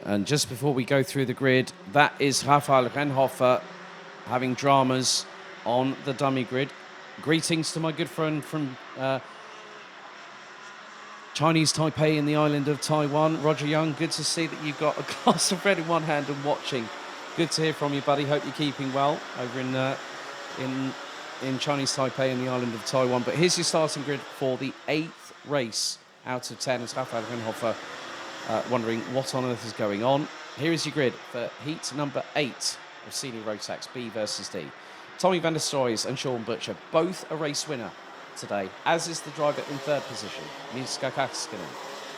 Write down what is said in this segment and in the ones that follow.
And just before we go through the grid, that is Rafael Renhofer having dramas on the dummy grid. Greetings to my good friend from Chinese Taipei in the island of Taiwan. Roger Young, good to see that you've got a glass of red in one hand and watching. Good to hear from you, buddy. Hope you're keeping well over in Chinese Taipei in the island of Taiwan. But here's your starting grid for the 8th race out of 10 as Rafael Renhofer wondering what on earth is going on. Here is your grid for heat number 8 of Senior Rotax B versus D. Tommy van der Stroys and Sean Butcher, both a race winner today, as is the driver in 3rd position, Miska Kaskinen.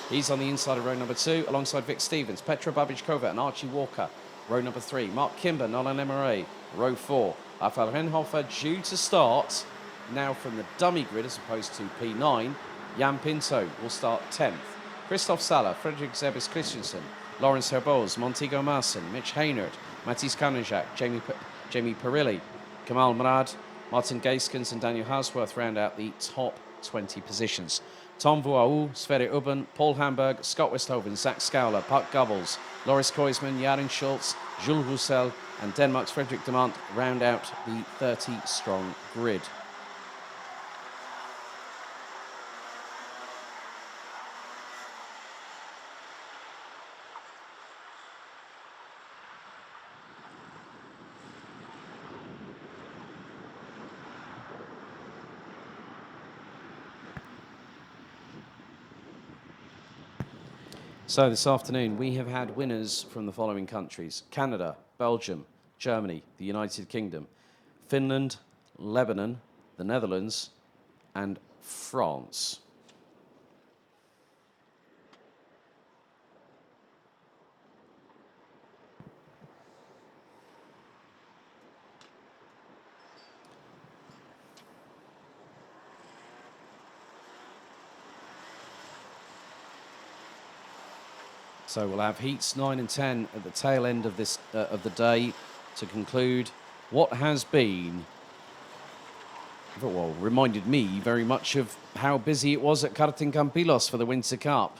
He's on the inside of row number 2, alongside Vic Stevens, Petra Babichkova and Archie Walker. Row number 3, Mark Kimber, Nolan Emery. Row 4, Rafael Renhofer due to start now from the dummy grid as opposed to P9. Jan Pinto will start 10th. Christoph Sala, Frederick Zebis Christensen, Lawrence Herboz, Montego Marson, Mitch Haynard, Matis Kanajak, Jamie Perilli, Kamal Murad, Martin Gaiskens and Daniel Hausworth round out the top 20 positions. Tom Vuau, Sverre Ubben, Paul Hamburg, Scott Westhoven, Zach Scowler, Puck Gubbles, Loris Koisman, Jarin Schultz, Jules Roussel and Denmark's Frederick Demant round out the 30-strong grid. So this afternoon we have had winners from the following countries: Canada, Belgium, Germany, the United Kingdom, Finland, Lebanon, the Netherlands and France. So we'll have heats 9 and 10 at the tail end of this of the day to conclude what has been, well, reminded me very much of how busy it was at Karting Campilos for the Winter Cup.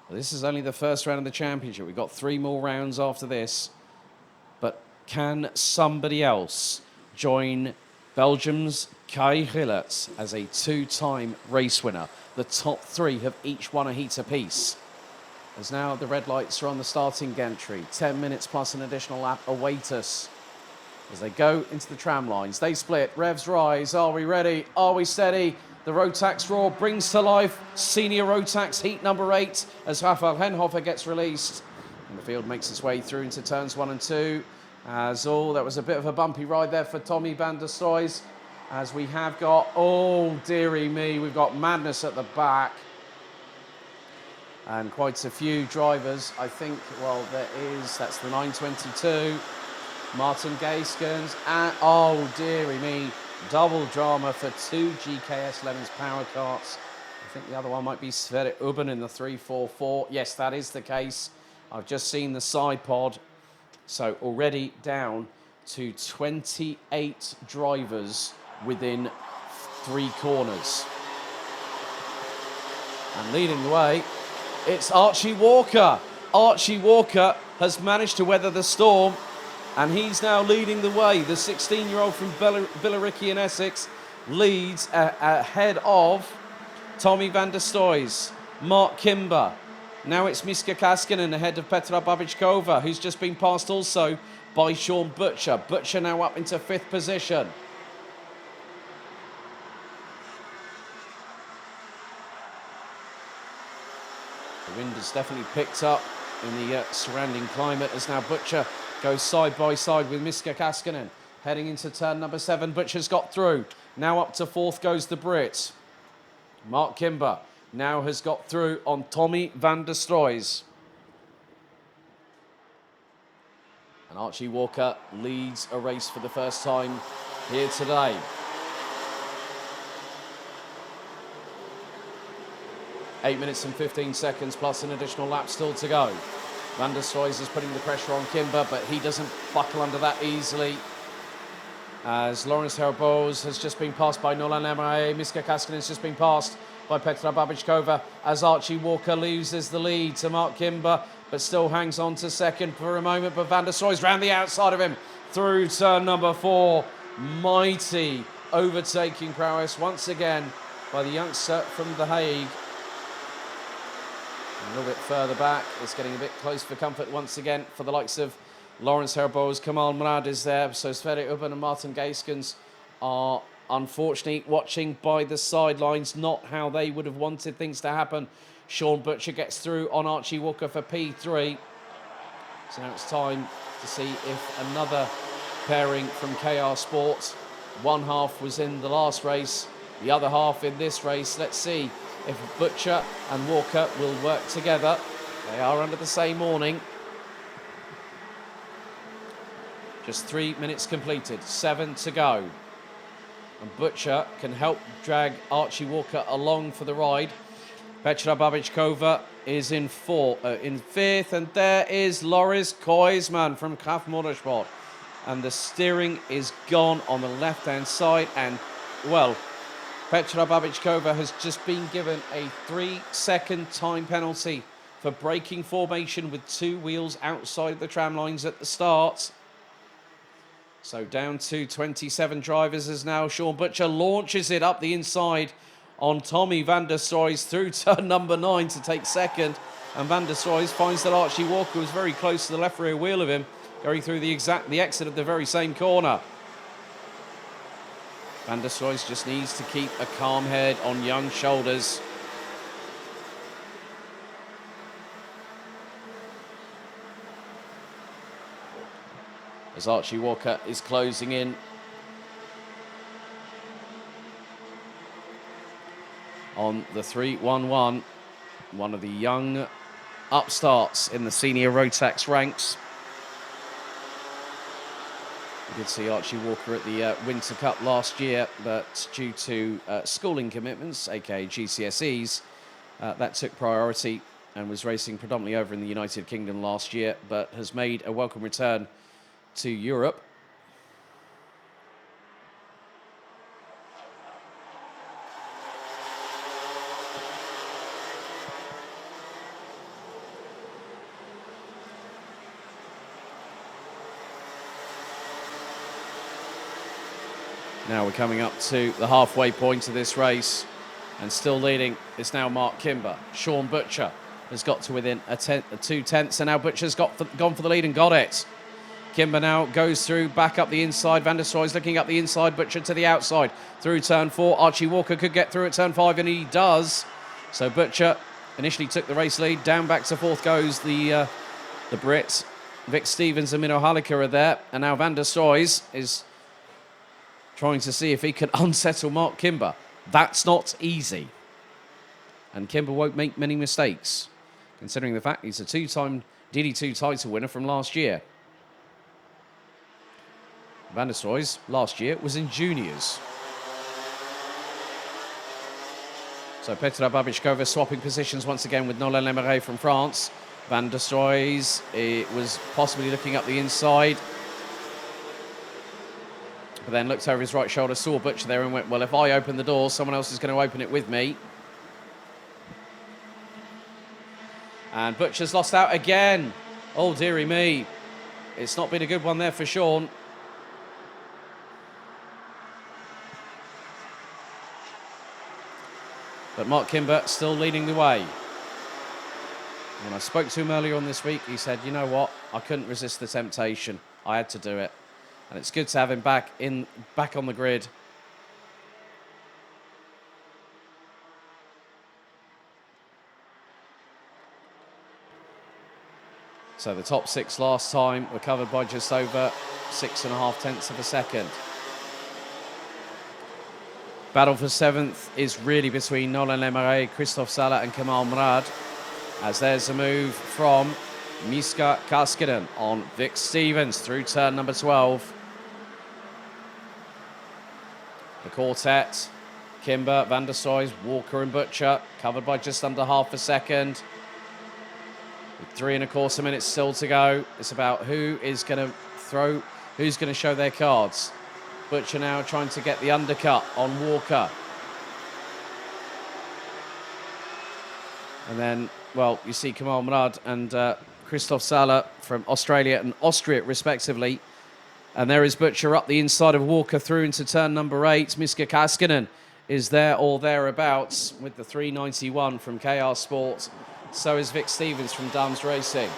Well, this is only the first round of the championship. We've got 3 more rounds after this. But can somebody else join Belgium's Kai Gillet as a 2-time race winner? The top 3 have each won a heat apiece. As now the red lights are on the starting gantry. 10 minutes plus an additional lap await us as they go into the tram lines. They split, revs rise. Are we ready? Are we steady? The Rotax roar brings to life Senior Rotax heat number 8 as Rafael Renhofer gets released. And the field makes its way through into turns 1 and 2. As that was a bit of a bumpy ride there for Tommy van der Stroys. As we have got, oh dearie me, we've got madness at the back. And quite a few drivers, I think, well, that's the 922, Martin Gaiskens, and, oh, dearie me, double drama for 2 GKS Lemons power carts. I think the other one might be Sverre Ubben in the 344. Yes, that is the case. I've just seen the side pod. So already down to 28 drivers within 3 corners. And leading the way, it's Archie Walker. Archie Walker has managed to weather the storm, and he's now leading the way. The 16-year-old from Billericay in Essex leads ahead of Tommy van der Stroys, Mark Kimber. Now it's Miska Kaskinen ahead of Petra Babichkova, who's just been passed also by Sean Butcher. Butcher now up into 5th position. The wind has definitely picked up in the surrounding climate as now Butcher goes side by side with Miska Kaskinen. Heading into turn number 7, Butcher's got through. Now up to 4th goes the Brit. Mark Kimber now has got through on Tommy van der Stroys. And Archie Walker leads a race for the first time here today. Eight minutes and 15 seconds plus an additional lap still to go. Van der Stroys is putting the pressure on Kimber, but he doesn't buckle under that easily. As Lawrence Herboz has just been passed by Nolan Emery, Miska Kaskinen has just been passed by Petra Babichkova as Archie Walker loses the lead to Mark Kimber. but still hangs on to second for a moment. But Van der Stroy's round the outside of him through turn number 4. Mighty overtaking prowess once again by the youngster from The Hague. A little bit further back, it's getting a bit close for comfort once again for the likes of Lawrence Herboz. Kamal Murad is there, so Sverre Ubben and Martin Geiskens are unfortunately watching by the sidelines, not how they would have wanted things to happen. Sean Butcher gets through on Archie Walker for P3. So now it's time to see if another pairing from KR Sports. One half was in the last race, the other half in this race. Let's see if Butcher and Walker will work together. They are under the same awning. Just 3 minutes completed, 7 to go. And Butcher can help drag Archie Walker along for the ride. Petra Babičková is in 5th, and there is Loris Koisman from Kraft Motorsport. And the steering is gone on the left-hand side, and, well, Petra Babičková has just been given a 3-second time penalty for braking formation with 2 wheels outside the tram lines at the start. So down to 27 drivers as now Sean Butcher launches it up the inside on Tommy van der Stroys through turn number 9 to take second. And van der Stroys finds that Archie Walker was very close to the left rear wheel of him, going through the exit of the very same corner. Van der Stroys just needs to keep a calm head on young shoulders. As Archie Walker is closing in on the 311, one of the young upstarts in the senior Rotax ranks. We did see Archie Walker at the Winter Cup last year, but due to schooling commitments, aka GCSEs, that took priority and was racing predominantly over in the United Kingdom last year, but has made a welcome return to Europe. Now we're coming up to the halfway point of this race, and still leading is now Mark Kimber. Sean Butcher has got to within 2 tenths, and now Butcher's gone for the lead and got it. Kimber now goes through, back up the inside. Van der Stroy's looking up the inside. Butcher to the outside. Through turn 4. Archie Walker could get through at turn 5, and he does. So Butcher initially took the race lead. Down back to 4th goes the Brit. Vic Stevens and Mino Halika are there. And now Van der Stroys is trying to see if he can unsettle Mark Kimber. That's not easy. And Kimber won't make many mistakes, considering the fact he's a 2-time DD2 title winner from last year. Van der Stroys last year was in juniors. So Petra Babičková swapping positions once again with Nolan Lemeret from France. Van der Stroys was possibly looking up the inside, but then looked over his right shoulder, saw Butcher there and went, well, if I open the door, someone else is going to open it with me. And Butcher's lost out again. Oh, dearie me. It's not been a good one there for Sean. But Mark Kimber still leading the way. When I spoke to him earlier on this week, he said, you know what? I couldn't resist the temptation. I had to do it. And it's good to have him back on the grid. So the top 6 last time were covered by just over 6.5 tenths of a second. Battle for 7th is really between Nolan Lemeret, Christophe Sala and Kamal Murad, as there's a move from Miska Kaskinen on Vic Stevens through turn number 12. The quartet, Kimber, Van der Stroys, Walker and Butcher, covered by just under half a second. With 3.25 minutes still to go, it's about who is going to show their cards. Butcher now trying to get the undercut on Walker. And then, well, you see Kamal Murad and Christoph Sala from Australia and Austria, respectively. And there is Butcher up the inside of Walker through into turn number 8. Miska Kaskinen is there or thereabouts with the 391 from KR Sport. So is Vic Stevens from Dams Racing.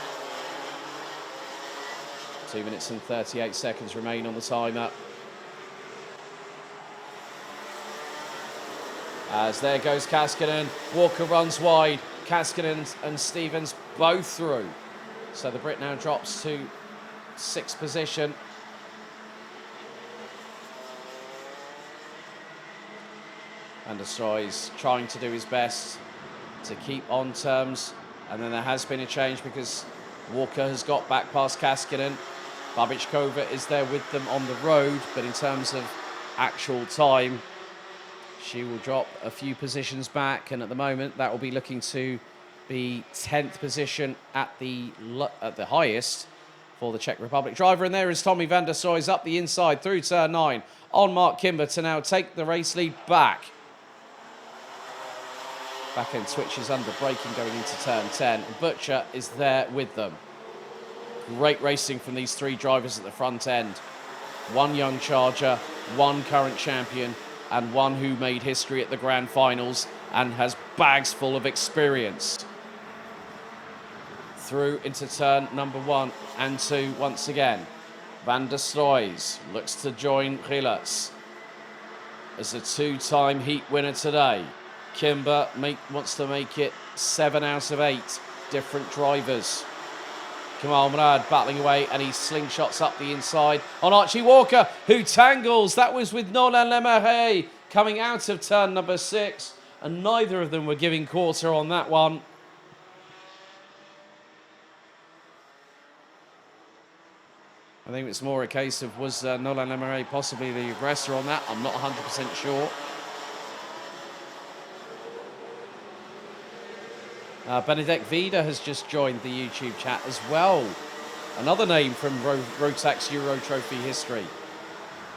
2 minutes and 38 seconds remain on the timer. As there goes Kaskinen. Walker runs wide. Kaskinen and Stevens both through. So the Brit now drops to 6th position. Van der Stroy's trying to do his best to keep on terms. And then there has been a change because Walker has got back past Kaskinen. Babičkova is there with them on the road, but in terms of actual time, she will drop a few positions back. And at the moment, that will be looking to be 10th position at the highest for the Czech Republic driver. And there is Tommy van der Stroy's up the inside through turn 9 on Mark Kimber to now take the race lead back. Back end switches under braking going into turn 10. And Butcher is there with them. Great racing from these 3 drivers at the front end. One young charger, one current champion, and one who made history at the grand finals and has bags full of experience. Through into turn number 1 and 2 once again. Van der Stroys looks to join Gilles as a 2-time heat winner today. Kimber wants to make it 7 out of 8 different drivers. Kamal Murad battling away and he slingshots up the inside on Archie Walker, who tangles. That was with Nolan Lemaire coming out of turn number 6, and neither of them were giving quarter on that one. I think it's more a case of was Nolan Lemaire possibly the aggressor on that? I'm not 100% sure. Benedek Vida has just joined the YouTube chat as well. Another name from Rotax Euro Trophy history.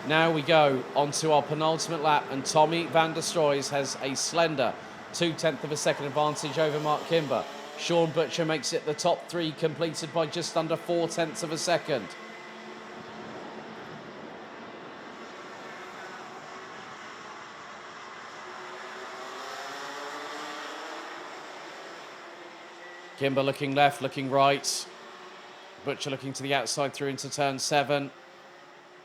Now we go on to our penultimate lap, and Tommy van der Stroys has a slender 0.2 of a second advantage over Mark Kimber. Sean Butcher makes it the top 3, completed by just under 0.4 of a second. Kimber looking left, looking right. Butcher looking to the outside through into turn 7.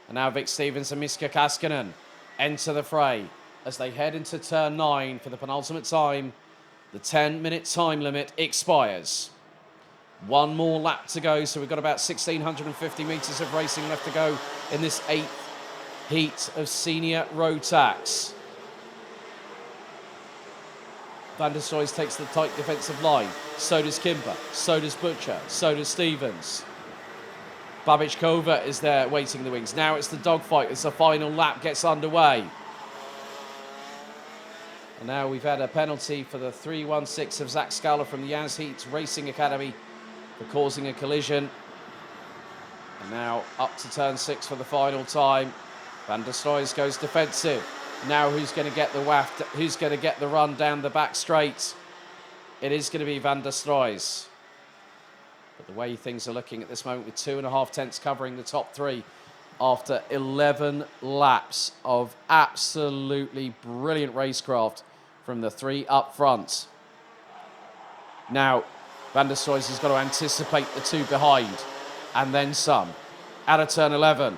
And now Vic Stevens and Miska Kaskinen enter the fray as they head into turn 9 for the penultimate time. The 10-minute time limit expires. One more lap to go, so we've got about 1,650 metres of racing left to go in this 8th heat of senior Rotax. Van der Stroys takes the tight defensive line. So does Kimber. So does Butcher. So does Stevens. Babičkova is there waiting in the wings. Now it's the dogfight as the final lap gets underway. And now we've had a penalty for the 316 of Zach Scala from the Yaz Heat Racing Academy for causing a collision. And now up to turn 6 for the final time. Van der Stroys goes defensive. Now who's going to get the waft? Who's going to get the run down the back straight? It is going to be Van der Stroys. But the way things are looking at this moment, with 2.5 tenths covering the top 3 after 11 laps of absolutely brilliant racecraft from the 3 up front. Now, Van der Stroys has got to anticipate the 2 behind and then some. Out of turn 11.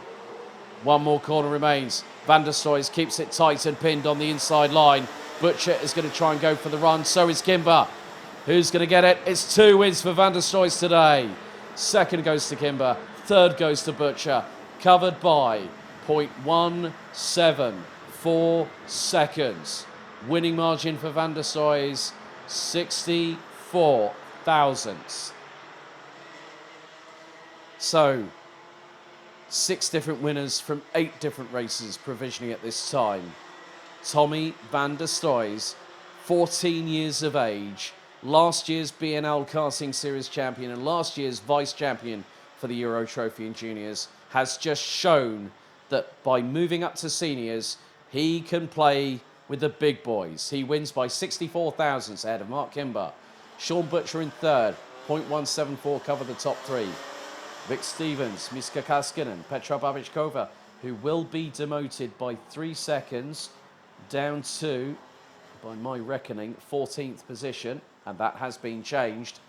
One more corner remains. Van der Stroys keeps it tight and pinned on the inside line. Butcher is going to try and go for the run. So is Kimber. Who's going to get it? It's 2 wins for Van der Stroys today. Second goes to Kimber. Third goes to Butcher. Covered by 0.174 seconds. Winning margin for Van der Stroys, 64 thousandths. So, 6 different winners from 8 different races provisionally at this time. Tommy van der Stroys, 14 years of age, last year's BNL Karting Series champion and last year's vice champion for the Euro Trophy in juniors, has just shown that by moving up to seniors, he can play with the big boys. He wins by 64 thousandths ahead of Mark Kimber. Sean Butcher in third, 0.174 cover the top three. Vic Stevens, Miska Kaskinen, Petra Babichkova, who will be demoted by 3 seconds down to, by my reckoning, 14th position, and that has been changed.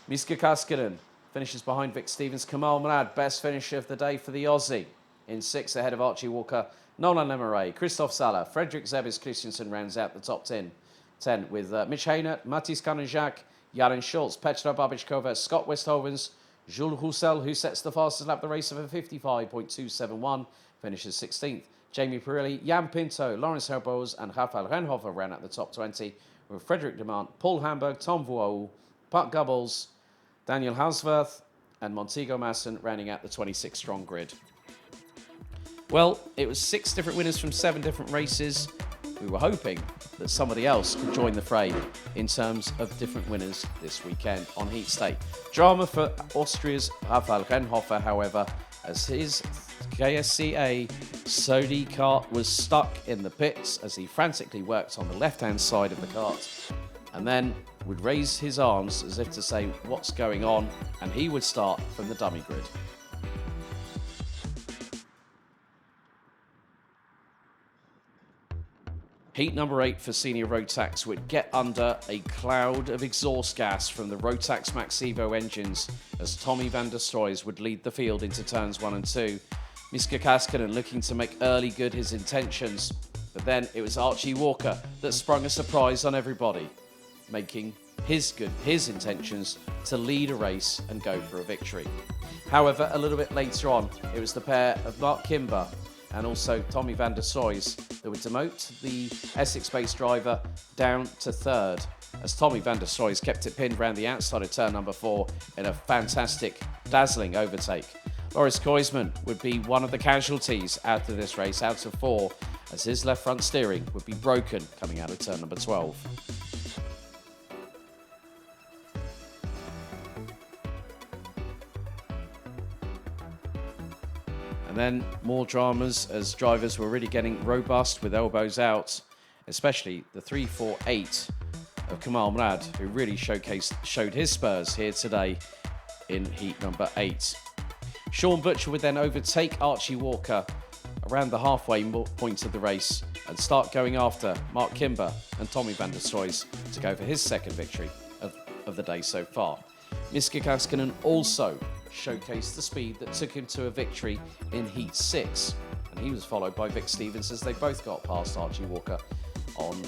Miska Kaskinen finishes behind Vic Stevens. Kamal Murad, best finisher of the day for the Aussie, in 6th ahead of Archie Walker, Nolan Lemeray, Christophe Salah, Frederick Zebis Christensen rounds out the top 10 with Mitch Haynert, Mathis Kanajak, Jaren Schultz, Petra Babichkova, Scott Westhovens, Jules Roussel, who sets the fastest lap of the race of a 55.271, finishes 16th. Jamie Pirilli, Jan Pinto, Lawrence Herbos and Rafael Renhofer ran at the top 20, with Frederick Demant, Paul Hamburg, Tom Vuau, Pat Gubbles, Daniel Hausworth and Montego Masson rounding out the 26-strong grid. Well, it was 6 different winners from 7 different races. We were hoping that somebody else could join the fray in terms of different winners this weekend on Heat State. Drama for Austria's Rafael Renhofer, however, as his KSCA Sodi kart was stuck in the pits as he frantically worked on the left-hand side of the kart, and then would raise his arms as if to say, what's going on? And he would start from the dummy grid. Heat number 8 for senior Rotax would get under a cloud of exhaust gas from the Rotax Max Evo engines as Tommy van der Stroys would lead the field into turns 1 and 2. Miska Kaskinen looking to make early good his intentions, but then it was Archie Walker that sprung a surprise on everybody, making his intentions to lead a race and go for a victory. However, a little bit later on, it was the pair of Mark Kimber and also Tommy van der Stroys that would demote the Essex-based driver down to 3rd, as Tommy van der Stroys kept it pinned round the outside of turn number 4 in a fantastic, dazzling overtake. Loris Koisman would be one of the casualties out of this race, out of 4, as his left front steering would be broken coming out of turn number 12. And then more dramas as drivers were really getting robust with elbows out, especially the 3-4-8 of Kamal Murad, who really showed his spurs here today in heat number 8. Sean Butcher would then overtake Archie Walker around the halfway point of the race and start going after Mark Kimber and Tommy van der Stroys to go for his second victory of the day so far. Miska Kaskinen also showcased the speed that took him to a victory in Heat 6, and he was followed by Vic Stevens as they both got past Archie Walker on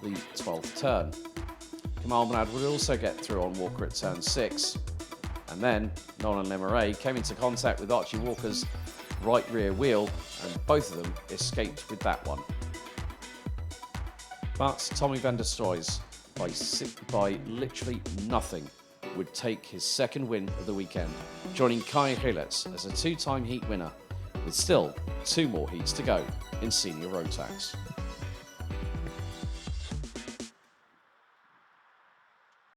the 12th turn. Kamal Murad would also get through on Walker at turn 6, and then Nolan Lemeray came into contact with Archie Walker's right rear wheel, and both of them escaped with that one. But Tommy van der Stroys, by literally nothing, would take his second win of the weekend, joining Kai Hilletz as a 2-time heat winner, with still 2 more heats to go in senior Rotax.